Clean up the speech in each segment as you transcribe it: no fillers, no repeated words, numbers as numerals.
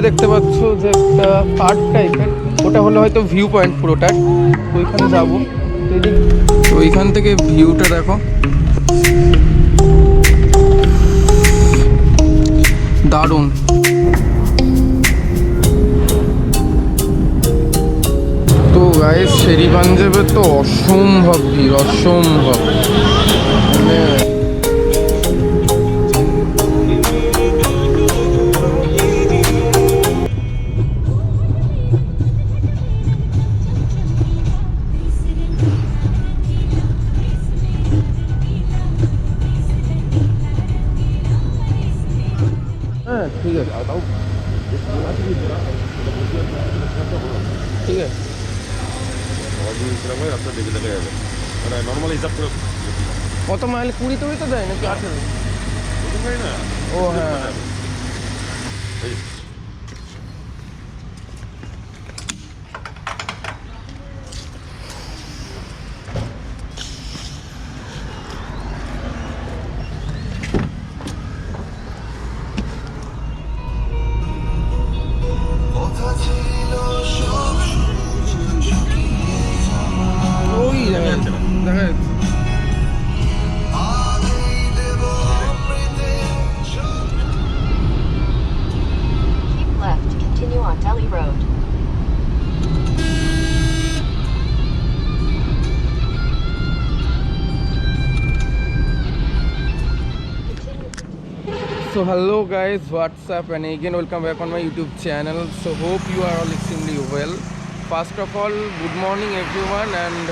দেখতে পাচ্ছ যে একটা পার্ক টাইপের, ওটা হলো হয়তো ভিউ পয়েন্ট পুরোটার। ওইখানে যাবো। তো ওইখান থেকে ভিউটা দেখো, দারুণ। তো গাইস শেরি পাঞ্জাবে তো অসম্ভব ভিড়, অসম্ভব। মানে হ্যাঁ ঠিক আছে, ঠিক আছে। কত মাইল? 20 টুড়ি তো দেয় নাকি 18? ও হ্যাঁ। ওই দেখা যাচ্ছে। Keep left to continue on Delhi Road. So hello guys, what's up, and again welcome back on my YouTube channel. So hope you are all extremely well. First of all, good morning everyone and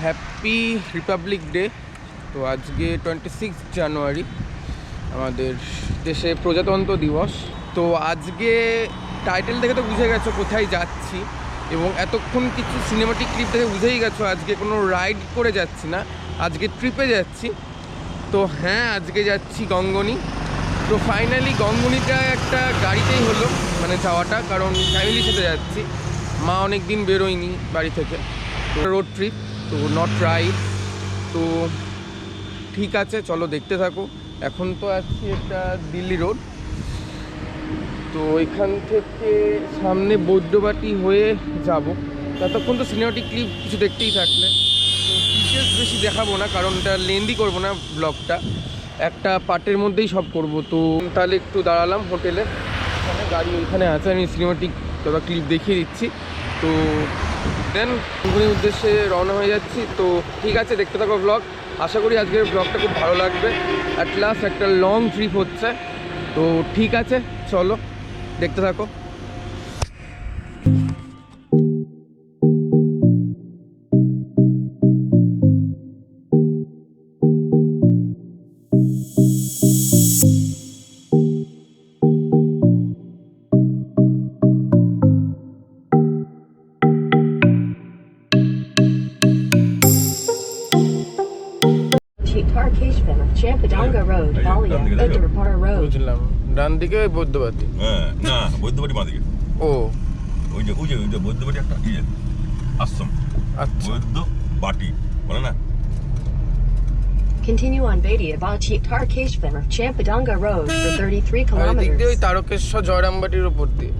happy Republic Day. তো আজকে 26 জানুয়ারি আমাদের দেশে প্রজাতন্ত্র দিবস। তো আজকে title দেখে তো বুঝে গেছো কোথায় যাচ্ছি, এবং এতক্ষণ কিছু সিনেমাটিক ক্লিপ দেখে বুঝেই গেছো আজকে কোনো রাইড করে যাচ্ছি না, আজকে ট্রিপে যাচ্ছি। তো হ্যাঁ, আজকে যাচ্ছি গঙ্গনি। তো ফাইনালি গঙ্গনিটা একটা গাড়িতেই হলো, মানে যাওয়াটা, কারণ ফ্যামিলির সাথে যাচ্ছি। মা অনেক দিন বেরোয়নি বাড়ি থেকে, তো রোড ট্রিপ, তো নট রাইড। তো ঠিক আছে, চলো দেখতে থাকো। এখন তো আছি একটা দিল্লি রোড। তো এখান থেকে সামনে বৈদ্যবাটি হয়ে যাব। ততক্ষণ তো সিনেমাটিক ক্লিপ কিছু দেখতেই থাকলে। তো ডিটেলস বেশি দেখাবো না, কারণ এটা লেন্দি করবো না ব্লগটা, একটা পার্টের মধ্যেই সব করব। তো তাহলে একটু দাঁড়ালাম হোটেলে, ওখানে গাড়ি ওইখানে আছে, আমি সিনেমাটিক তথা ক্লিপ দেখিয়ে দিচ্ছি। তো দেন গঙ্গনির উদ্দেশ্যে রওনা হয়ে যাচ্ছি। তো ঠিক আছে, দেখতে থাকো ব্লগ। আশা করি আজকের ব্লগটা খুব ভালো লাগবে। অ্যাট লাস্ট একটা লং ট্রিপ হচ্ছে। তো ঠিক আছে, চলো দেখতে থাকো। Tarkeshvin of Champadanga Road, Valia, Uttarpara Road. বুঝলাম, ডান দিকে ওই বৈদ্যবাটি। হ্যাঁ, না বৈদ্যবাটি বাঁ দিকে। ও ওই যে বৈদ্যবাটি একটা আশ্রম। আচ্ছা, বৈদ্যবাটি বলে না। Continue on Vadia Bachi Tarkeshvin of Champadanga Road for 33 আর দিক দিয়ে ওই kilometers. তারকেশ্বর জয়রামবাটির উপর দিয়ে।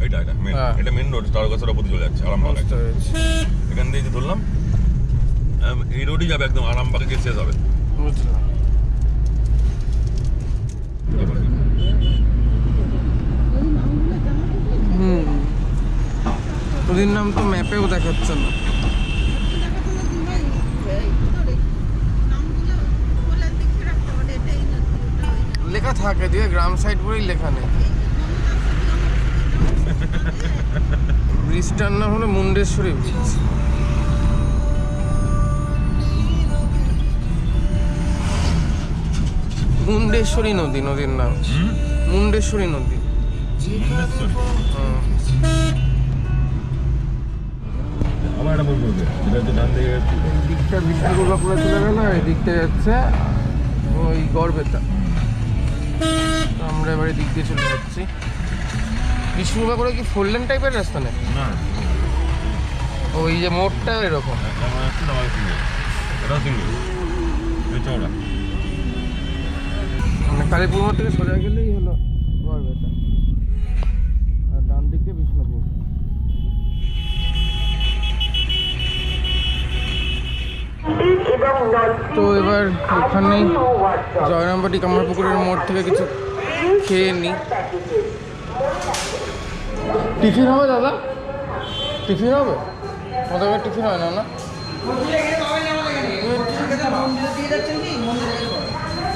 এটা মেন, হ্যাঁ। এটা মেন রোড, তারকাছড়া উপর চলে যাচ্ছে আরামবাগ। বুঝতে পেরেছি, এখান থেকে যে ধরলাম এই রোডই যাবে একদম আরামবাগে গিয়ে শেষ হবে। বুঝলাম। ওদের নাম তো ম্যাপেও দেখাচ্ছে না। লেখা থাকে দিয়ে গ্রাম সাইড বলেই লেখা নেই। ব্রিজটার নাম হলো মুন্ডেশ্বরী ব্রিজ। মুন্ডেশ্বরী নদী, নদীর নাম মুন্ডেশ্বরী নদী। আমার একটা বলবো, এটা হচ্ছে ডান দিকে দিকটা বিষ্ণুপুর চলে গেল, এই দিকটা যাচ্ছে ওই গড়বেতা। তো আমরা এবারে দিক দিয়ে চলে যাচ্ছি। বিষ্ণুপুর করে কি 4 লেন টাইপের রাস্তা নেই? না, ওই যে মোড়টা এরকম। এটাও সিঙ্গেল, চওড়া। মানে কালীপুর মোড় থেকে সোজা গেলেই হলো গড়বেতা। আর থেকে বিষ্ণুপুর। তো এবার ওখানেই জয়রামবাটি কামারপুকুরের মোড় থেকে কিছু খেয়ে নিই। টিফিন হবে দাদা? টিফিন হবে? আমাদের টিফিন হয় না না?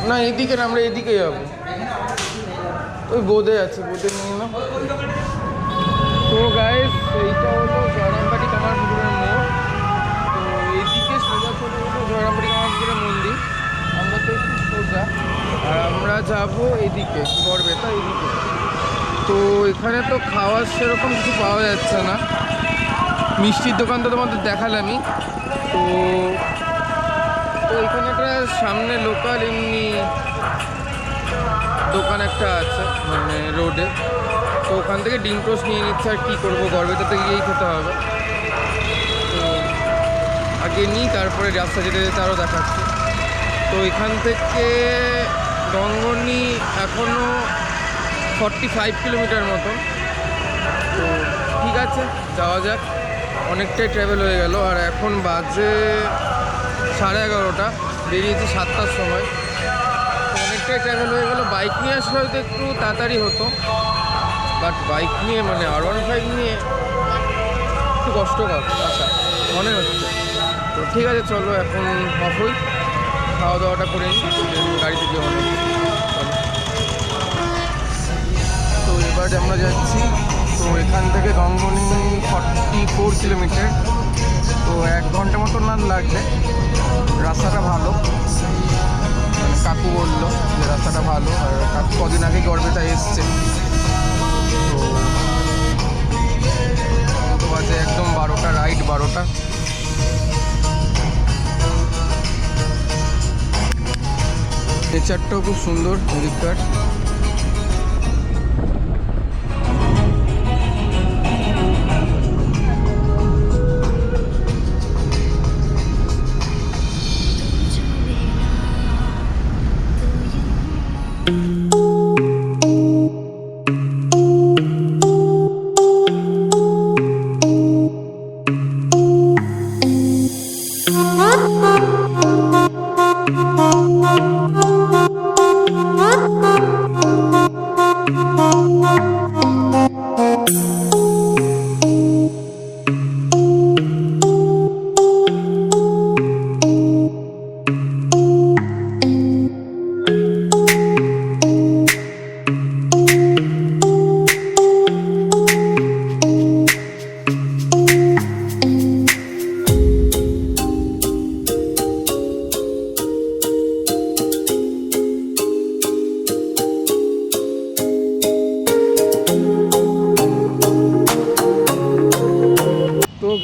না এইদিকে না, আমরা এইদিকে যাবো। ওই বোঁদে আছে, বোঁদে নিয়ে না। তো গাইস এইটা হলো জয়রামবাটি কামারপুকুরের মোড়। তো এইদিকে সোজা চলে গেলো জয়রামবাটি কামারপুকুরের মন্দির, আমরা তো একটু সোজা, আর আমরা যাবো এদিকে গড়বেতা এইদিকে। তো এখানে তো খাওয়ার সেরকম কিছু পাওয়া যাচ্ছে না, মিষ্টির দোকান তো তোমাদের দেখালামই। তো তো এখানে একটা সামনে লোকাল এমনি দোকান একটা আছে মানে রোডে, তো ওখান থেকে ডিম টোস্ট নিয়ে নিচ্ছে। আর কী করবো, গড়বেতাতে গিয়েই খেতে হবে। তো আগে নিই, তারপরে রাস্তা যেতে যেতে আরও দেখাচ্ছি। তো এখান থেকে গঙ্গনি এখনও 45 কিলোমিটার মতন। তো ঠিক আছে, যাওয়া যাক। অনেকটাই ট্রাভেল হয়ে গেল, আর এখন বাজে 11:30, বেরিয়েছি 7টার সময়। তো অনেকটাই ট্রাভেল হয়ে গেল। বাইক নিয়ে আসলে হয়তো একটু তাড়াতাড়ি হতো, বাট বাইক নিয়ে মানে R15 নিয়ে একটু কষ্টকর আসা মনে হচ্ছে। তো ঠিক আছে, চলো এখন অফ হই, খাওয়া দাওয়াটা করে নিই, গাড়িতে গিয়ে অনেক। তো এবারে আমরা যাচ্ছি। তো এখান থেকে গঙ্গনি 44 কিলোমিটার, তো 1 ঘন্টা মতো না লাগবে। রাস্তাটা ভালো, মানে কাকু বললো যে রাস্তাটা ভালো, আর কাকু কদিন আগে গড়বেতা এসছে। তো বাজে একদম 12টা, রাইট 12টা। নেচারটাও খুব সুন্দর এদিককার।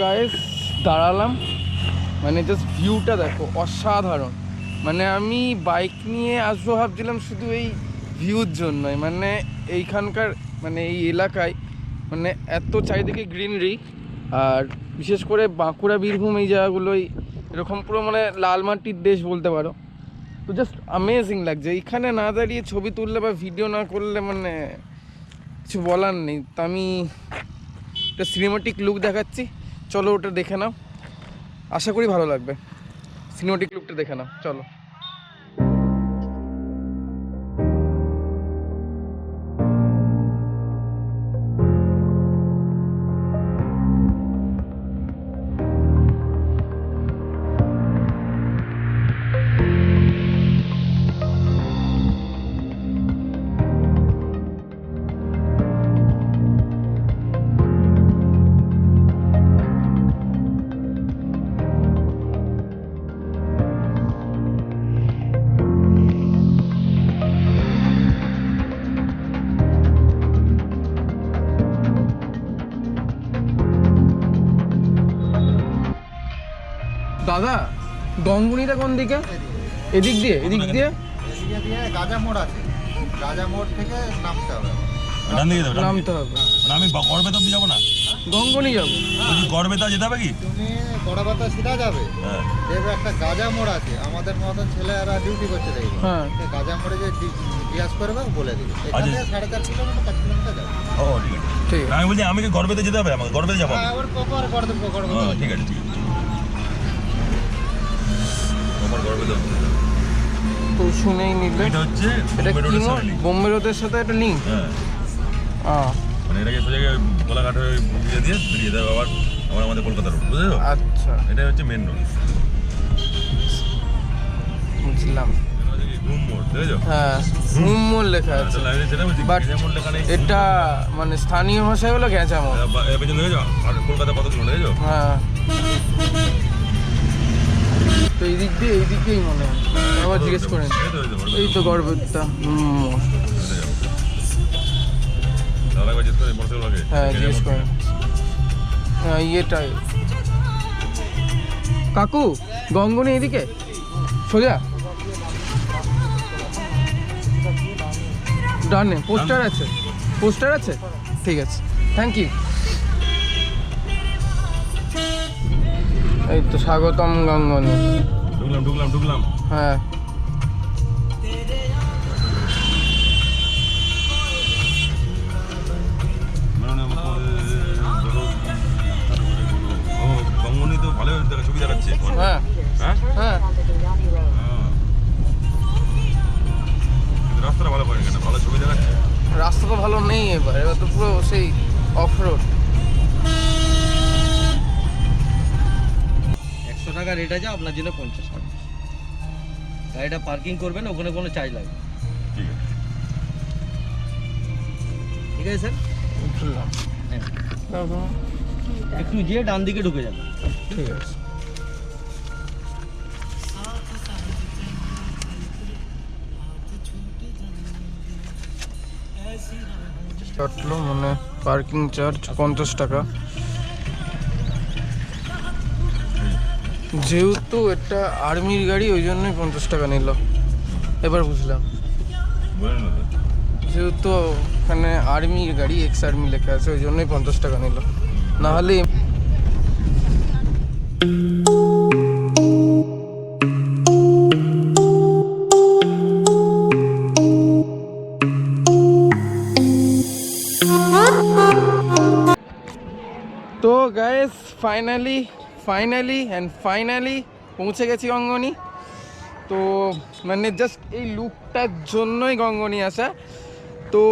গাইস দাঁড়ালাম, মানে জাস্ট ভিউটা দেখো, অসাধারণ। মানে আমি বাইক নিয়ে আসবো ভাবছিলাম শুধু এই ভিউর জন্যই, মানে এইখানকার মানে এই এলাকায় মানে এত চারিদিকে গ্রিনারি, আর বিশেষ করে বাঁকুড়া বীরভূম এই জায়গাগুলোই এরকম পুরো মানে লাল মাটির দেশ বলতে পারো। তো জাস্ট অ্যামেজিং লাগছে। এইখানে না দাঁড়িয়ে ছবি তুললে বা ভিডিও না করলে মানে কিছু বলার নেই। তো আমি একটা সিনেমাটিক লুক দেখাচ্ছি, চলো ওটা দেখে নাও, আশা করি ভালো লাগবে। সিনেমাটিক লুকটা দেখে নাও, চলো। দাদা গঙ্গুনিটা কোন দিকে? এদিক দিয়ে? এদিক দিয়ে গাজা মোড় আছে, গাজা মোড় থেকে নামতে হবে। নামতে হবে? আমি গড়বেতা অব্দি যাবো না, গঙ্গুনি যাবো। গড়বেতা যেতে হবে কি? তুমি গড়বেতা সিধা যাবে, দেখবে একটা গাজা মোড় আছে, আমাদের মতন ছেলেরা ডিউটি করছে দেখবে। হ্যাঁ, গাজা মোড়ে যে জিজ্ঞাসা করবে বলে দিবে। এখানে 4.5 কিলোমিটার 5 কিলোমিটার যাবে। ও ঠিক আছে। ঠিক না, আছে আমি বলছি আমি কি গড়বেতে যেতে হবে আমাকে? গড়বেতে যাবো আমি? হ্যাঁ, ওর পকর করে দেবো, পকর করে হ্যাঁ, দেবো। ঠিক আছে ঠিক আছে। আমার গড়বেতে তো শুনেই নিলে এটা হচ্ছে এটা বোম্বে কি রোডের মোড়? সামনে। বোম্বে রোডের সাথে একটা লিঙ্ক। হ্যাঁ, মানে এটাকে সোজা গিয়ে কোলাঘাটে ইয়ে দিয়ে বেরিয়ে দেবে আবার আবার আমাদের কলকাতা রোড, বুঝেছো? আচ্ছা এটা হচ্ছে মেন রোড, বুঝলাম। ঘুম মোড়, বুঝেছো? হ্যাঁ ঘুম মোড় লেখা আছে, সেটা বলছি, বাট ঘুম মোড় লেখা নেই। এটা মানে স্থানীয় ভাষায় হলো গেঁচা মোড়। পেছনে দেখেছো আর কলকাতা কত কিলোমিটার দেখেছো? হ্যাঁ তো এই দিক দিয়ে এই দিকেই মনে হয়, আবার জিজ্ঞেস করেন। এই তো গড়বেতা মোড়। দাদা জিজ্ঞেস করে মোটরসাইকেল লাগে। হ্যাঁ জিজ্ঞেস করেন। হ্যাঁ ইয়েটাই। কাকু গঙ্গনি এদিকে সোজা ডানে পোস্টার আছে, পোস্টার আছে, ঠিক আছে থ্যাংক ইউ। এই তো স্বাগতম গঙ্গনি। ঢুকলাম ঢুকলাম ঢুকলাম। হ্যাঁ ও গঙ্গনি তো ভালো ছবি দেখাচ্ছে। হ্যাঁ হ্যাঁ হ্যাঁ রাস্তাটা ভালো করেন কেন? ভালো ছবি দেখাচ্ছে। রাস্তা তো ভালো নেই এবার, এবার তো পুরো সেই অফ রোড। 100 টাকা রেট আছে, আপনার জন্য 50 টাকা। গাড়িটা পার্কিং করবেন, ওখানে কোনো চার্জ লাগবে। ঠিক আছে ঠিক আছে স্যার, বুঝলাম। হ্যাঁ। একটু যেয়ে ডান দিকে ঢুকে যাবেন। ঠিক আছে কাটলো মানে পার্কিং চার্জ 50 টাকা। যেহেতু এটা আর্মির গাড়ি ওই জন্যই 50 টাকা নিল, এবার বুঝলাম। বলেন না তো। যেহেতু এখানে আর্মির গাড়ি এক্স আর্মি লেখা আছে ওই জন্যই 50 টাকা নিল, নাহলে তো গাইস ফাইনালি পৌঁছে গেছি গঙ্গনি। তো মানে জাস্ট এই লুকটার জন্যই গঙ্গনি আসা। তো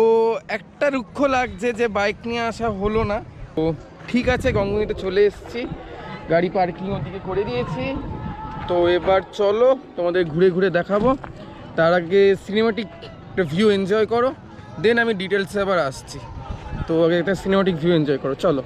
একটা দুঃখ লাগছে যে বাইক নিয়ে আসা হলো না। তো ঠিক আছে গঙ্গনিতে চলে এসেছি, গাড়ি পার্কিং ওদিকে করে দিয়েছি। তো এবার চলো তোমাদের ঘুরে ঘুরে দেখাবো, তার আগে সিনেমাটিক একটা ভিউ এনজয় করো, দেন আমি ডিটেলসে আবার আসছি। তো আগে একটা সিনেমাটিক ভিউ এনজয় করো, চলো।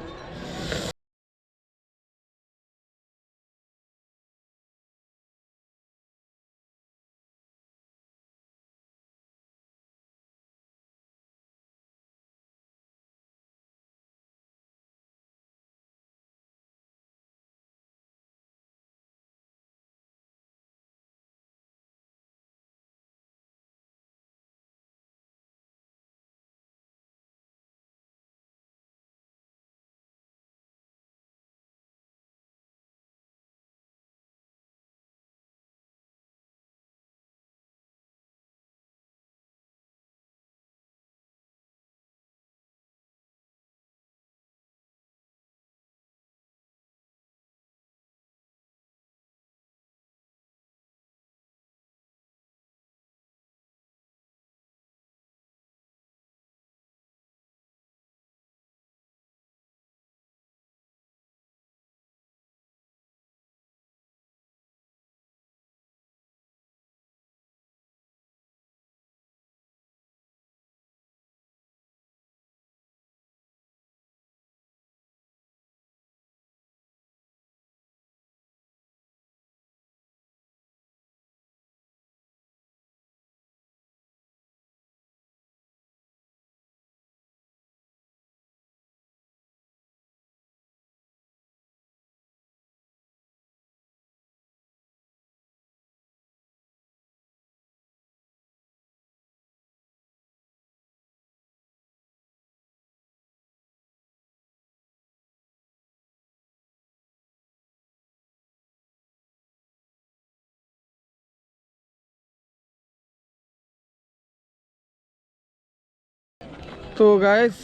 তো গাইস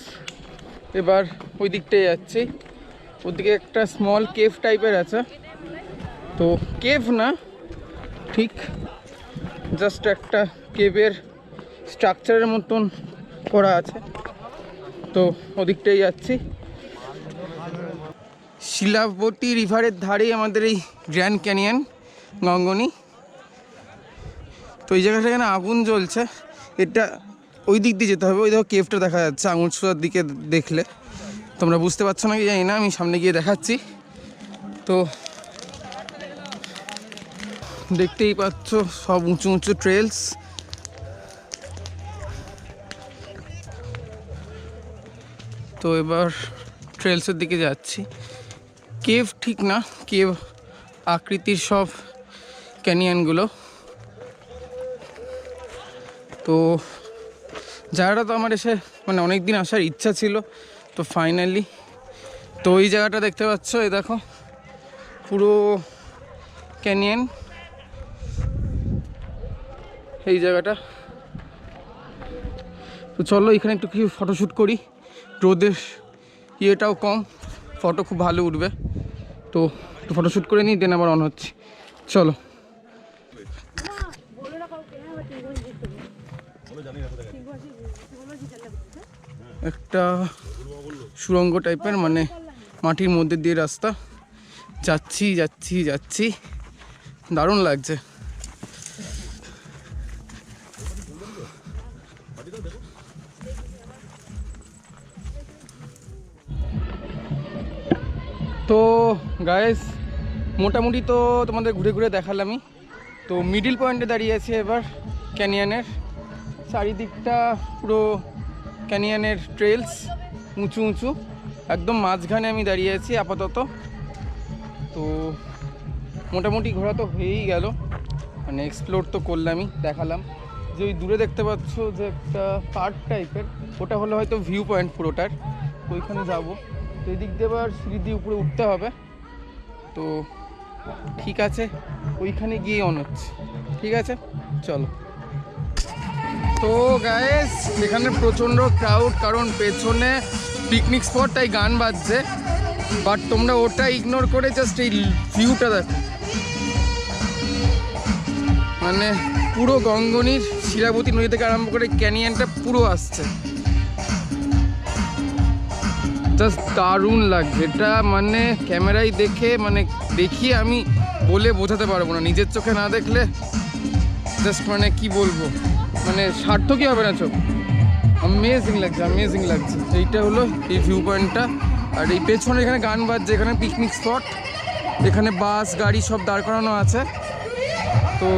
এবার ওই দিকটাই যাচ্ছি। ওদিকে একটা স্মল কেভ টাইপের আছে, তো কেভ না ঠিক, জাস্ট একটা কেভের স্ট্রাকচারের মতন করা আছে, তো ওদিকটাই যাচ্ছি। শিলাবতী রিভারের ধারেই আমাদের এই গ্র্যান্ড ক্যানিয়ন গঙ্গনি। তো এই জায়গাটা এখানে আগুন জ্বলছে, এটা ওই দিক দিয়ে যেতে হবে। ওই দেখো কেভটা দেখা যাচ্ছে আঙুল ছোঁয়ার দিকে, দেখলে তোমরা বুঝতে পারছো না কি জানি না, আমি সামনে গিয়ে দেখাচ্ছি। তো দেখতেই পাচ্ছ সব উঁচু উঁচু ট্রেলস। তো এবার ট্রেলসের দিকে যাচ্ছি। কেভ ঠিক না, কেভ আকৃতির সব ক্যানিয়নগুলো। তো জায়গাটা তো আমার এসে মানে অনেক দিন আসার ইচ্ছা ছিল, তো ফাইনালি। তো এই জায়গাটা দেখতে পাচ্ছ, এই দেখো পুরো ক্যানিয়ন এই জায়গাটা। তো চলো এখানে একটু কিছু ফটোশ্যুট করি, রোদের ইয়েটাও কম, ফটো খুব ভালো উঠবে। তো একটু ফটোশ্যুট করে নিই, দেন আবার অন হচ্ছি, চলো। একটা সুড়ঙ্গ টাইপের, মানে মাটির মধ্যে দিয়ে রাস্তা, যাচ্ছি যাচ্ছি যাচ্ছি, দারুণ লাগছে। তো গাইস মোটামুটি তো তোমাদের ঘুরে ঘুরে দেখালামই। তো মিডিল পয়েন্টে দাঁড়িয়ে আছি এবার ক্যানিয়নের। চারিদিকটা পুরো ক্যানিয়নের ট্রেলস, উঁচু উঁচু, একদম মাঝখানে আমি দাঁড়িয়ে আছি আপাতত। তো মোটামুটি ঘোরা তো হয়েই গেল, মানে এক্সপ্লোর তো করলামই, দেখালাম। যে ওই দূরে দেখতে পাচ্ছ যে একটা পার্ক টাইপের, ওটা হলো হয়তো ভিউ পয়েন্ট পুরোটার, ওইখানে যাবো। তো এই দিক দিয়ে আবার সিঁড়ি দিয়ে উপরে উঠতে হবে। তো ঠিক আছে, ওইখানে গিয়ে অন হচ্ছে, ঠিক আছে চলো। তো গাইস এখানে প্রচণ্ড ক্রাউড, কারণ পেছনে পিকনিক স্পট, তাই গান বাজছে। বাট তোমরা ওটা ইগনোর করে জাস্ট এই ভিউটা দেখো, মানে পুরো গঙ্গনির শিলাবতী নদী থেকে আরম্ভ করে ক্যানিয়নটা পুরো আসছে, জাস্ট দারুণ লাগছে এটা। মানে ক্যামেরায় দেখে, মানে দেখিয়ে আমি বলে বোঝাতে পারবো না, নিজের চোখে না দেখলে জাস্ট মানে কি বলবো, মানে সার্থকই হবে না চোখ। অ্যামেজিং লাগছে, অ্যামেজিং লাগছে। এইটা হলো এই ভিউ পয়েন্টটা, আর এই পেছনে এখানে গান বাজছে, এখানে পিকনিক স্পট, এখানে বাস গাড়ি সব দাঁড় করানো আছে। তো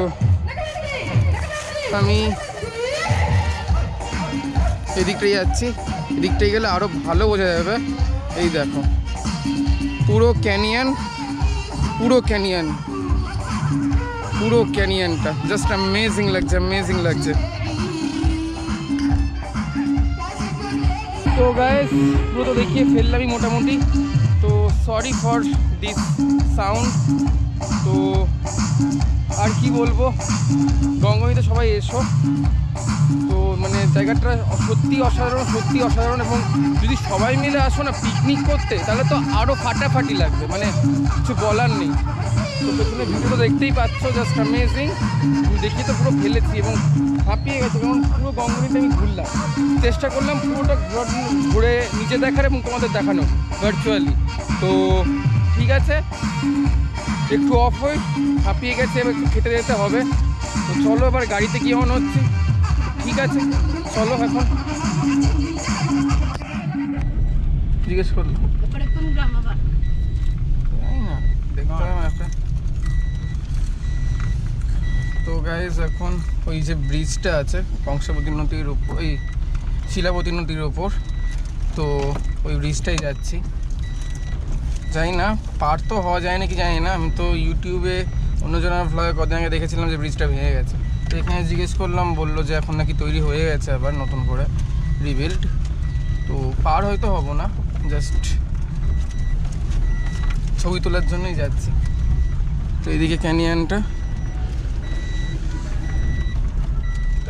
আমি এদিকটাই যাচ্ছি, এদিকটাই গেলে আরও ভালো বোঝা যাবে। এই দেখো পুরো ক্যানিয়ন, পুরো ক্যানিয়ন, পুরো ক্যানিয়নটা জাস্ট অ্যামেজিং লাগছে, অ্যামেজিং লাগছে। তো গাইস পুরো তো দেখিয়ে ফেললামই মোটামুটি। তো সরি ফর দিস সাউন্ড। তো আর কি বলবো, গঙ্গনিতে সবাই এসো। তো মানে জায়গাটা সত্যি অসাধারণ, সত্যি অসাধারণ। এবং যদি সবাই মিলে আসো না পিকনিক করতে, তাহলে তো আরও ফাটাফাটি লাগবে, মানে কিছু বলার নেই। তো পেছনে ভিডিওটা দেখতেই পাচ্ছ, জাস্ট অ্যামেজিং। দেখিয়ে তো পুরো ফেলেছি এবং হাঁপিয়ে গেছে, কারণ পুরো গঙ্গনিতে আমি ঘুরলাম, চেষ্টা করলাম পুরোটা ঘুরে নিচে দেখার এবং তোমাদের দেখানো ভার্চুয়ালি। তো ঠিক আছে, একটু অফ হই, হাঁপিয়ে গেছে, এবার একটু খেতে যেতে হবে। তো চলো এবার গাড়িতে গিয়ে অন হচ্ছে, ঠিক আছে চলো। এখন জিজ্ঞেস করলো না, দেখতে হবে একটা। তো গাইজ এখন ওই যে ব্রিজটা আছে কংসাবতী নদীর উপর, ওই শিলাবতী নদীর ওপর, তো ওই ব্রিজটাই যাচ্ছি। জানি না পার তো হওয়া যায় নাকি জানি না, আমি তো ইউটিউবে অন্যজনের ভ্লগে কদিন আগে দেখেছিলাম যে ব্রিজটা ভেঙে গেছে। তো এখানে জিজ্ঞেস করলাম, বললো যে এখন নাকি তৈরি হয়ে গেছে আবার নতুন করে রিবিল্ড। তো পার হয়তো হব না, জাস্ট ছবি তোলার জন্যই যাচ্ছি। তো এইদিকে ক্যানিয়নটা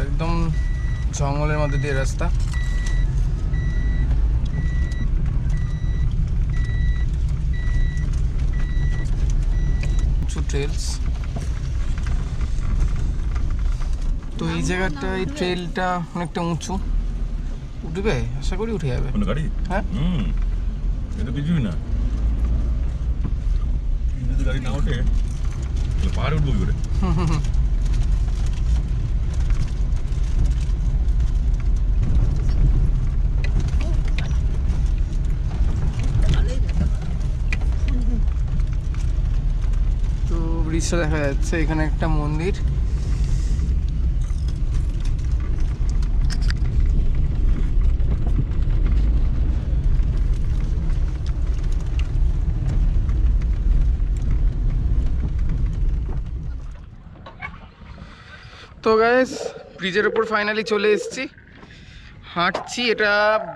একদম জঙ্গলের মধ্যে দিয়ে রাস্তা। ট্রেলস। তো এই জায়গাটা, এই ট্রেলটা অনেকটা উঁচু, উঠবে আশা করি, উঠে যাবে। কোনো গাড়ি? হ্যাঁ এটা কিছুই না, যদি গাড়ি না ওঠে তাহলে পাহাড়ে উঠবো কি করে? তো ব্রিজটা দেখা যাচ্ছে, এখানে একটা মন্দির। তো গাইস, ব্রিজের উপর ফাইনালি চলে এসেছি, হাঁটছি। এটা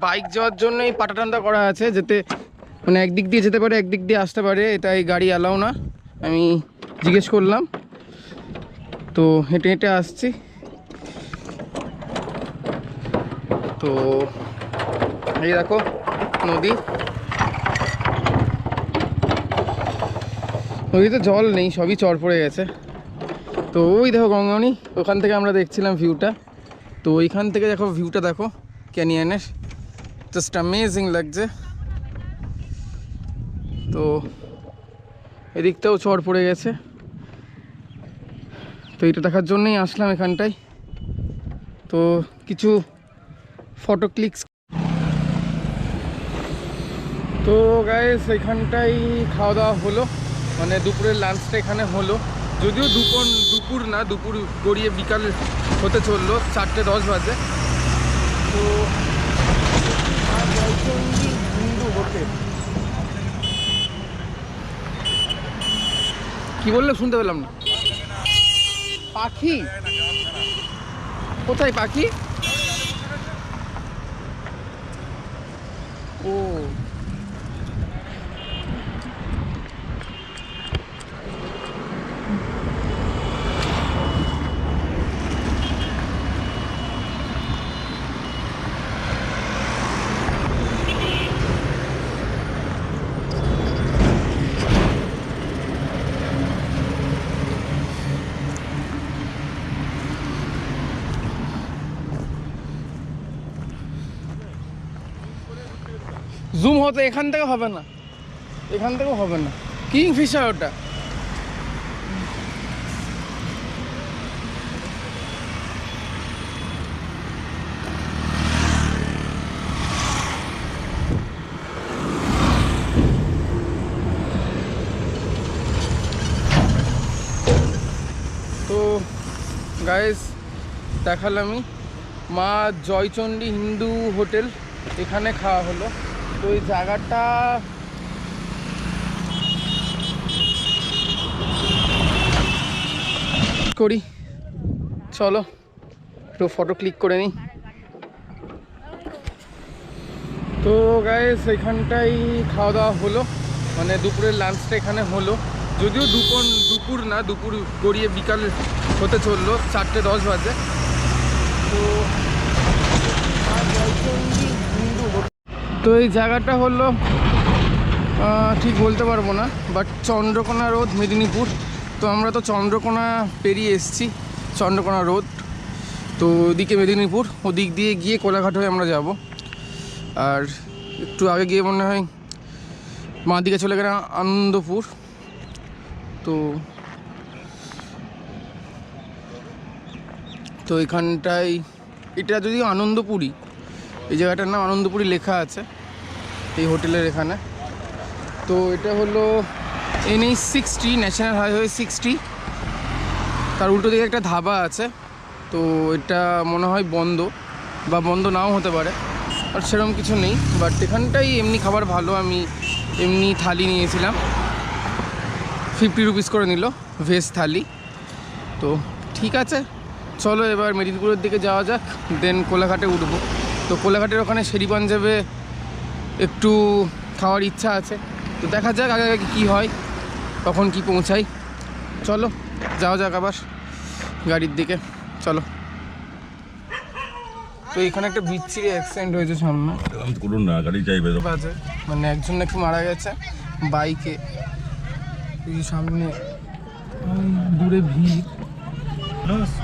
বাইক যাওয়ার জন্যই পাটাটান্দা করা আছে, যেতে মানে একদিক দিয়ে যেতে পারে, একদিক দিয়ে আসতে পারে। এটা এই গাড়ি অ্যালাউ না, আমি জিজ্ঞেস করলাম। তো হেঁটে হেঁটে আসছি। তো এই দেখো নদী, নদীতে জল নেই, সবই চর পড়ে গেছে। তো ওই দেখো গঙ্গামণি, ওখান থেকে আমরা দেখছিলাম ভিউটা। তো ওইখান থেকে দেখো ভিউটা, দেখো ক্যানিয়নের, জাস্ট অ্যামেজিং লাগছে। তো এদিকটাও চর পড়ে গেছে। তো এটা দেখার জন্যই আসলাম এখানটায়। তো কিছু ফটো ক্লিকস। তো গাইস, এখানটাই খাওয়া দাওয়া হলো, মানে দুপুরের লাঞ্চটা এখানে হলো। যদিও দুপুর না, দুপুর গড়িয়ে বিকাল হতে চললো, 4:10 বাজে। তো জয়চণ্ডী হিন্দু হোটেল, কি বললে শুনতে পেলাম না। পাখি কোথায়? পাখি ও, জুম হতে এখান থেকে হবে না, এখান থেকেও হবে না। কিংফিশার ওটা। তো গাইস, দেখালামই মা জয়চণ্ডী হিন্দু হোটেল, এখানে খাওয়া হলো। তো এই জায়গাটা করি, চলো একটু ফটো ক্লিক করে নিই। তো গাইস, এখানটাই খাওয়া দাওয়া হলো, মানে দুপুরের লাঞ্চটা এখানে হলো। যদিও দুপুর না, দুপুর গড়িয়ে বিকাল হতে চললো, 4:10 বাজে। তো তো এই জায়গাটা হলো, ঠিক বলতে পারবো না, বাট চন্দ্রকোনা রোড, মেদিনীপুর। তো আমরা তো চন্দ্রকোনা পেরিয়ে এসেছি, চন্দ্রকোনা রোড। তো ওদিকে মেদিনীপুর, ওদিক দিয়ে গিয়ে কোলাঘাট হয়ে আমরা যাব। আর একটু আগে গিয়ে মনে হয় বাঁ দিকে চলে গেলে আনন্দপুর। তো এখানটায়, এটা যদিও আনন্দপুরি, এই জায়গাটার নাম আনন্দপুরি লেখা আছে এই হোটেলের এখানে। তো এটা হলো NH 60, ন্যাশনাল হাইওয়ে 60। তার উল্টো দিকে একটা ধাবা আছে। তো এটা মনে হয় বন্ধ, বা বন্ধ নাও হতে পারে, আর সেরকম কিছু নেই। বাট এখানটাই এমনি খাবার ভালো। আমি এমনি থালি নিয়েছিলাম, 50 রুপিস করে নিল ভেজ থালি। তো ঠিক আছে, চলো এবার মেদিনীপুরের দিকে যাওয়া যাক, দেন কোলাঘাটে উঠবো। তো কোলাঘাটের ওখানে শেরি পাঞ্জাবে একটু খাওয়ার ইচ্ছা আছে। তো দেখা যাক আগে আগে কী হয়, কখন কি পৌঁছাই। চলো যাওয়া যাক আবার গাড়ির দিকে, চলো। তো এখানে একটা বিচ্ছিরি অ্যাক্সিডেন্ট হয়েছে সামনে, করুন না, গাড়ি চাইবে বাজে, মানে একজন নাকি মারা গেছে বাইকে, এই সামনে দূরে ভিড়।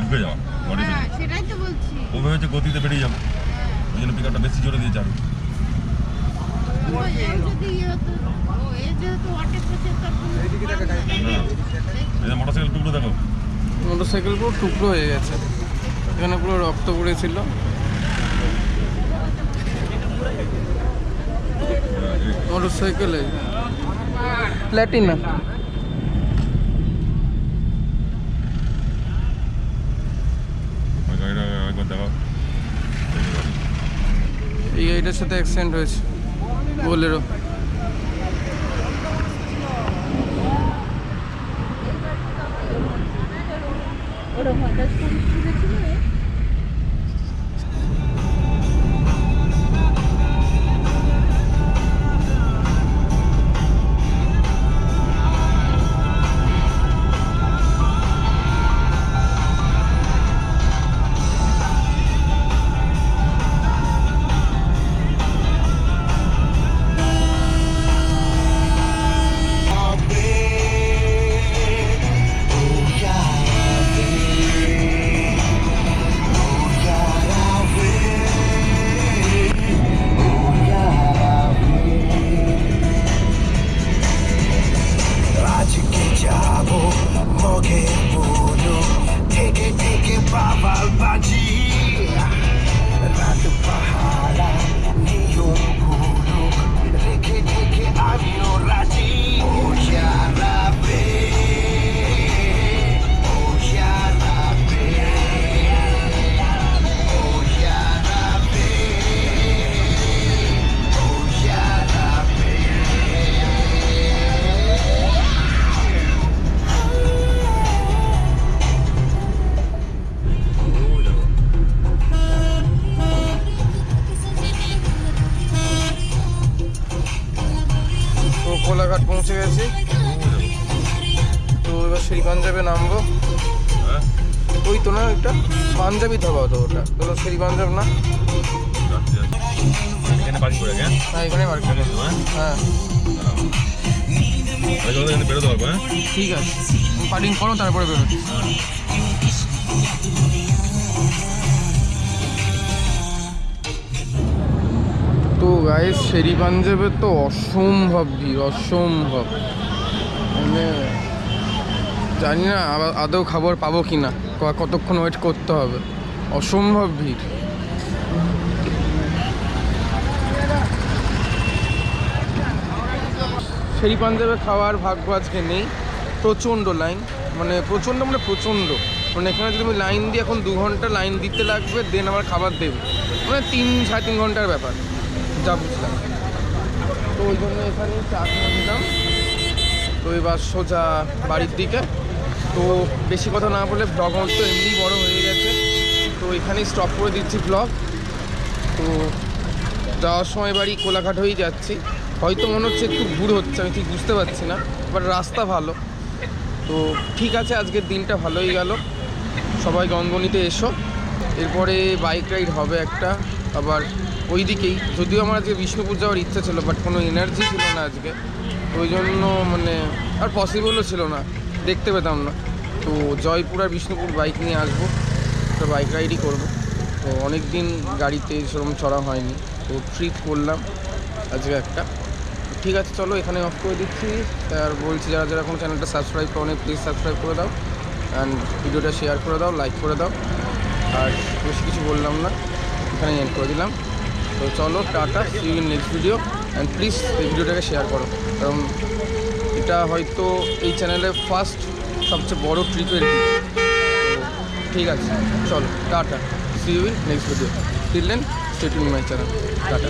ঢুকে যাওয়া বডি সেটাই তো বলছি। ও ভেবেছে গতিতে বেরিয়ে যাবো, ওই জন্য পিক আপটা বেশি জোরে দিয়ে চালু। মোটরসাইকেল টুকরো দেখো, মোটরসাইকেল পুরো টুকরো হয়ে গেছে, এখানে পুরো রক্ত পড়েছিল। মোটরসাইকেলে প্ল্যাটিনা। ওই গাড়িটা একবার দেখো। এই গাড়িটার সাথে অ্যাক্সিডেন্ট হয়েছে, বোলেরো। কোলাঘাট পৌঁছে গেছি, তো এবার সেই পাঞ্জাবে নামবো। হ্যাঁ ওই তো না, ওইটা পাঞ্জাবি ধাবা তো, ওটা তো সেই পাঞ্জাব না? এখানে পার্কিং করে গেছে। হ্যাঁ এখানে মার্কেট। হ্যাঁ এখানে বেরোতে পারবো। হ্যাঁ ঠিক আছে, পার্কিং করো তারপরে বেরোচ্ছি। তো গাইস শেরি পাঞ্জাবে তো অসম্ভব ভিড়, অসম্ভব। মানে জানি না আদৌ খাবার পাবো কি না, কতক্ষণ ওয়েট করতে হবে, অসম্ভব ভিড়। শেরি পাঞ্জাবে খাওয়ার ভাগ্য আজকে নেই, প্রচণ্ড লাইন, মানে প্রচণ্ড মানে এখানে যদি আমি লাইন দিই এখন 2 ঘন্টা লাইন দিতে লাগবে, দেন আমার খাবার দেবে, মানে 3-3.5 ঘন্টার ব্যাপার, যা বুঝলাম। তো ওই জন্য এখানে চা খেয়ে নিলাম, তো এবার সোজা বাড়ির দিকে। তো বেশি কথা না বলে ব্লগ তো এমনি বড় হয়ে গেছে, তো এখানেই স্টপ করে দিচ্ছি ব্লগ। তো যাওয়ার সময় বাড়ি কোলাঘাট হয়েই যাচ্ছি, হয়তো মনে হচ্ছে একটু ভুল হচ্ছে, আমি ঠিক বুঝতে পারছি না, বাট রাস্তা ভালো। তো ঠিক আছে, আজকের দিনটা ভালোই গেল। সবাই গনগনিতে এসো, এরপরে বাইক রাইড হবে একটা আবার ওই দিকেই। যদিও আমার আজকে বিষ্ণুপুর যাওয়ার ইচ্ছা ছিল, বাট কোনো এনার্জি ছিল না আজকে, তো ওই জন্য মানে আর পসিবলও ছিল না, দেখতে পেতাম না। তো জয়পুর আর বিষ্ণুপুর বাইক নিয়ে আসবো, তো বাইক রাইডই করবো। তো অনেক দিন গাড়িতে সেরকম চড়া হয়নি, তো ট্রিপ করলাম আজকে একটা। ঠিক আছে চলো এখানে অফ করে দিচ্ছি, আর বলছি যারা যারা কোনো চ্যানেলটা সাবস্ক্রাইব করো না প্লিজ সাবস্ক্রাইব করে দাও, অ্যান্ড ভিডিওটা শেয়ার করে দাও, লাইক করে দাও। আর বেশি কিছু বললাম না, এখানে এন্ড করে দিলাম। তো চলো টাটা, see you in next video, and please এই ভিডিওটাকে শেয়ার করো, কারণ এটা হয়তো এই চ্যানেলের ফার্স্ট সবচেয়ে বড় ট্রিপের। ঠিক আছে চলো টাটা, see you in next video, till then stay tune my channel, tata.